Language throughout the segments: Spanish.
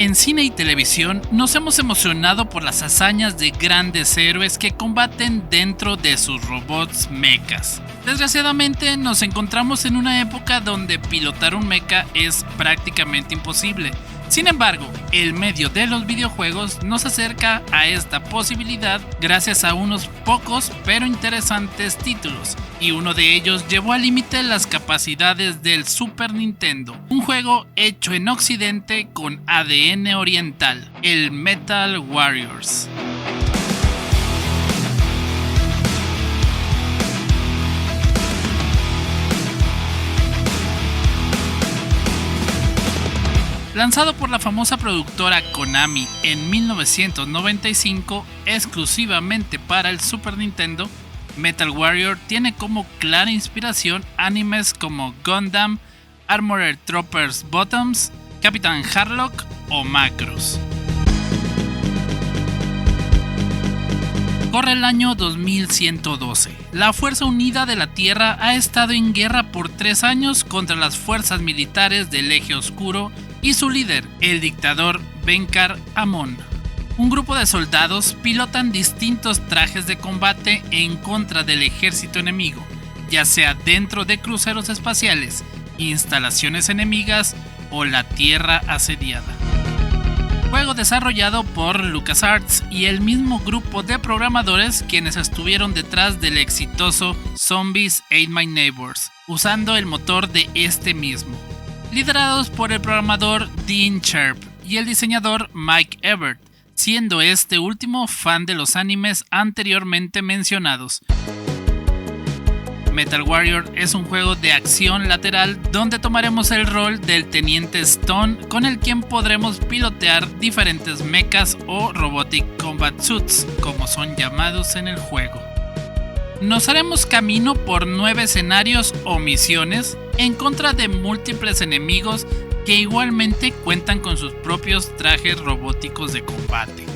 En cine y televisión nos hemos emocionado por las hazañas de grandes héroes que combaten dentro de sus robots mechas. Desgraciadamente nos encontramos en una época donde pilotar un mecha es prácticamente imposible. Sin embargo, el medio de los videojuegos nos acerca a esta posibilidad gracias a unos pocos pero interesantes títulos, y uno de ellos llevó al límite las capacidades del Super Nintendo, un juego hecho en Occidente con ADN oriental, el Metal Warriors. Lanzado por la famosa productora Konami en 1995 exclusivamente para el Super Nintendo, Metal Warrior tiene como clara inspiración animes como Gundam, Armored Troopers Bottoms, Capitán Harlock o Macross. Corre el año 2112. La Fuerza Unida de la Tierra ha estado en guerra por 3 años contra las fuerzas militares del Eje Oscuro y su líder, el dictador Benkar Amon. Un grupo de soldados pilotan distintos trajes de combate en contra del ejército enemigo, ya sea dentro de cruceros espaciales, instalaciones enemigas o la Tierra asediada. Juego desarrollado por LucasArts y el mismo grupo de programadores quienes estuvieron detrás del exitoso Zombies Ate My Neighbors, usando el motor de este mismo. Liderados por el programador Dean Sharp y el diseñador Mike Ebert, siendo este último fan de los animes anteriormente mencionados. Metal Warrior es un juego de acción lateral donde tomaremos el rol del Teniente Stone, con el quien podremos pilotear diferentes mechas o Robotic Combat Suits, como son llamados en el juego. Nos haremos camino por 9 escenarios o misiones en contra de múltiples enemigos que igualmente cuentan con sus propios trajes robóticos de combate.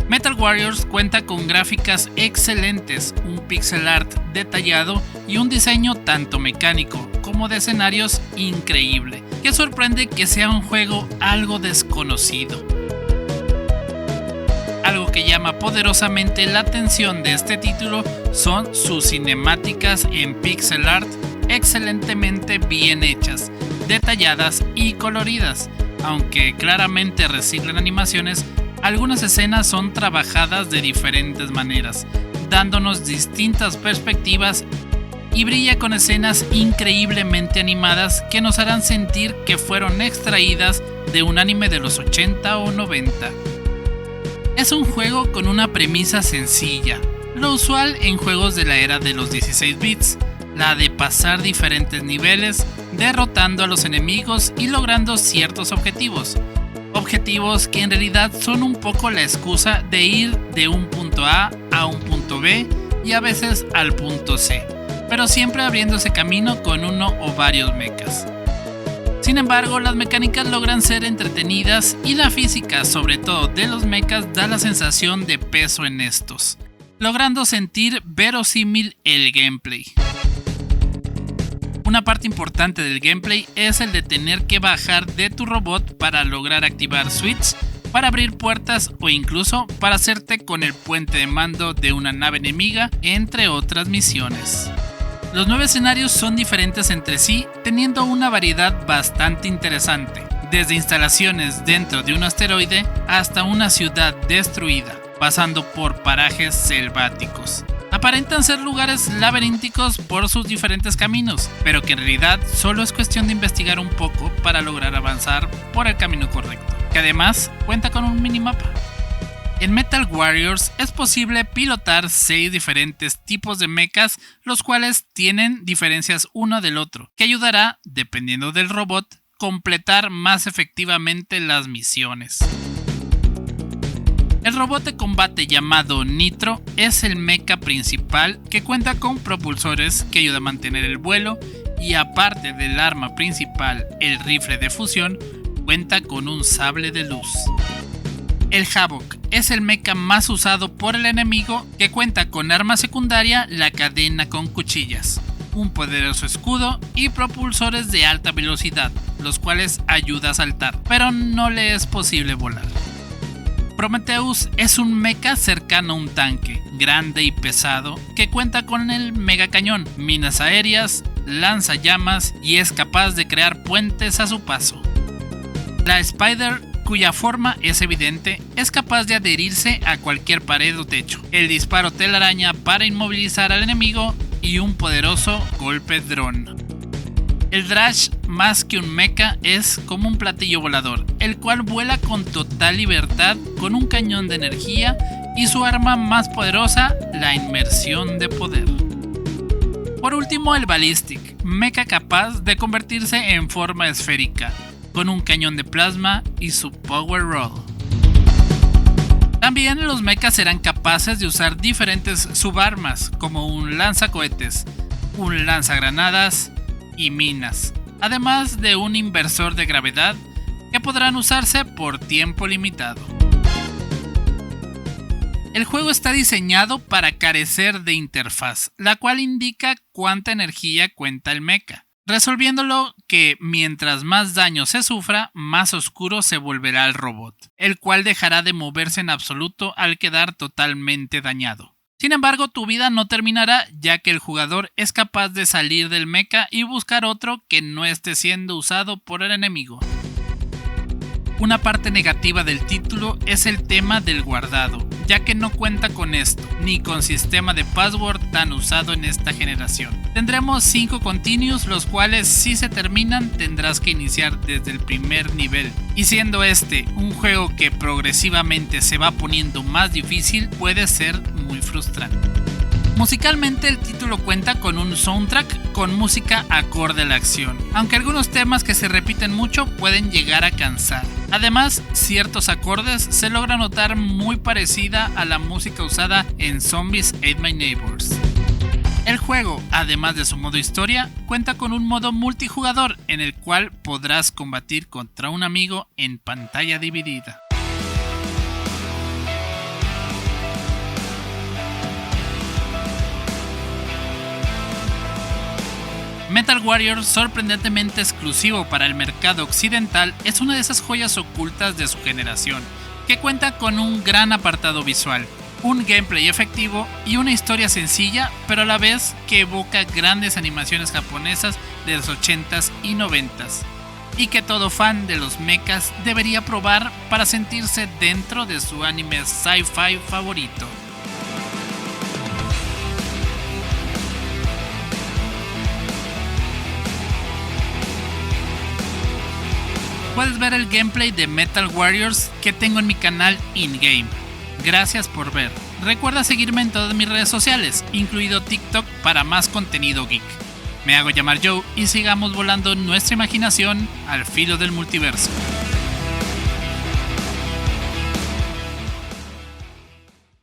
Metal Warriors cuenta con gráficas excelentes, un pixel art detallado y un diseño tanto mecánico como de escenarios increíble, que sorprende que sea un juego algo desconocido. Algo que llama poderosamente la atención de este título son sus cinemáticas en pixel art excelentemente bien hechas, detalladas y coloridas. Aunque claramente reciclan animaciones, algunas escenas son trabajadas de diferentes maneras, dándonos distintas perspectivas, y brilla con escenas increíblemente animadas que nos harán sentir que fueron extraídas de un anime de los 80 o 90. Es un juego con una premisa sencilla, lo usual en juegos de la era de los 16 bits, la de pasar diferentes niveles, derrotando a los enemigos y logrando ciertos objetivos. Objetivos que en realidad son un poco la excusa de ir de un punto A a un punto B y a veces al punto C, pero siempre abriéndose camino con uno o varios mechas. Sin embargo, las mecánicas logran ser entretenidas y la física, sobre todo de los mechas, da la sensación de peso en estos, logrando sentir verosímil el gameplay. Una parte importante del gameplay es el de tener que bajar de tu robot para lograr activar switches, para abrir puertas o incluso para hacerte con el puente de mando de una nave enemiga, entre otras misiones. Los 9 escenarios son diferentes entre sí, teniendo una variedad bastante interesante, desde instalaciones dentro de un asteroide hasta una ciudad destruida, pasando por parajes selváticos. Aparentan ser lugares laberínticos por sus diferentes caminos, pero que en realidad solo es cuestión de investigar un poco para lograr avanzar por el camino correcto, que además cuenta con un minimapa. En Metal Warriors es posible pilotar 6 diferentes tipos de mechas, los cuales tienen diferencias uno del otro, que ayudará, dependiendo del robot, completar más efectivamente las misiones. El robot de combate llamado Nitro es el mecha principal, que cuenta con propulsores que ayudan a mantener el vuelo, y aparte del arma principal, el rifle de fusión, cuenta con un sable de luz. El Havoc es el mecha más usado por el enemigo, que cuenta con arma secundaria, la cadena con cuchillas. un poderoso escudo y propulsores de alta velocidad, los cuales ayuda a saltar, pero no le es posible volar. Prometheus es un mecha cercano a un tanque, grande y pesado, que cuenta con el mega cañón, minas aéreas, lanzallamas y es capaz de crear puentes a su paso. La Spider, cuya forma es evidente, es capaz de adherirse a cualquier pared o techo, el disparo telaraña para inmovilizar al enemigo y un poderoso golpe dron. El Drash, más que un mecha, es como un platillo volador, el cual vuela con total libertad con un cañón de energía y su arma más poderosa, la inmersión de poder. Por último, el Ballistic, mecha capaz de convertirse en forma esférica, con un cañón de plasma y su Power Roll. También los mechas serán capaces de usar diferentes subarmas, como un lanzacohetes, un lanzagranadas y minas, además de un inversor de gravedad que podrán usarse por tiempo limitado. El juego está diseñado para carecer de interfaz, la cual indica cuánta energía cuenta el mecha, resolviéndolo que mientras más daño se sufra, más oscuro se volverá el robot, el cual dejará de moverse en absoluto al quedar totalmente dañado. Sin embargo, tu vida no terminará, ya que el jugador es capaz de salir del mecha y buscar otro que no esté siendo usado por el enemigo. Una parte negativa del título es el tema del guardado, ya que no cuenta con esto, ni con sistema de password tan usado en esta generación. Tendremos 5 continues, los cuales si se terminan tendrás que iniciar desde el primer nivel. Y siendo este un juego que progresivamente se va poniendo más difícil, puede ser muy frustrante. Musicalmente el título cuenta con un soundtrack con música acorde a la acción, aunque algunos temas que se repiten mucho pueden llegar a cansar. Además, ciertos acordes se logra notar muy parecida a la música usada en Zombies Ate My Neighbors. El juego, además de su modo historia, cuenta con un modo multijugador en el cual podrás combatir contra un amigo en pantalla dividida. Metal Warrior, sorprendentemente exclusivo para el mercado occidental, es una de esas joyas ocultas de su generación, que cuenta con un gran apartado visual, un gameplay efectivo y una historia sencilla, pero a la vez que evoca grandes animaciones japonesas de los 80s y 90s, y que todo fan de los mechas debería probar para sentirse dentro de su anime sci-fi favorito. Puedes ver el gameplay de Metal Warriors que tengo en mi canal InGame. Gracias por ver. Recuerda seguirme en todas mis redes sociales, incluido TikTok, para más contenido geek. Me hago llamar Joe y sigamos volando nuestra imaginación al filo del multiverso.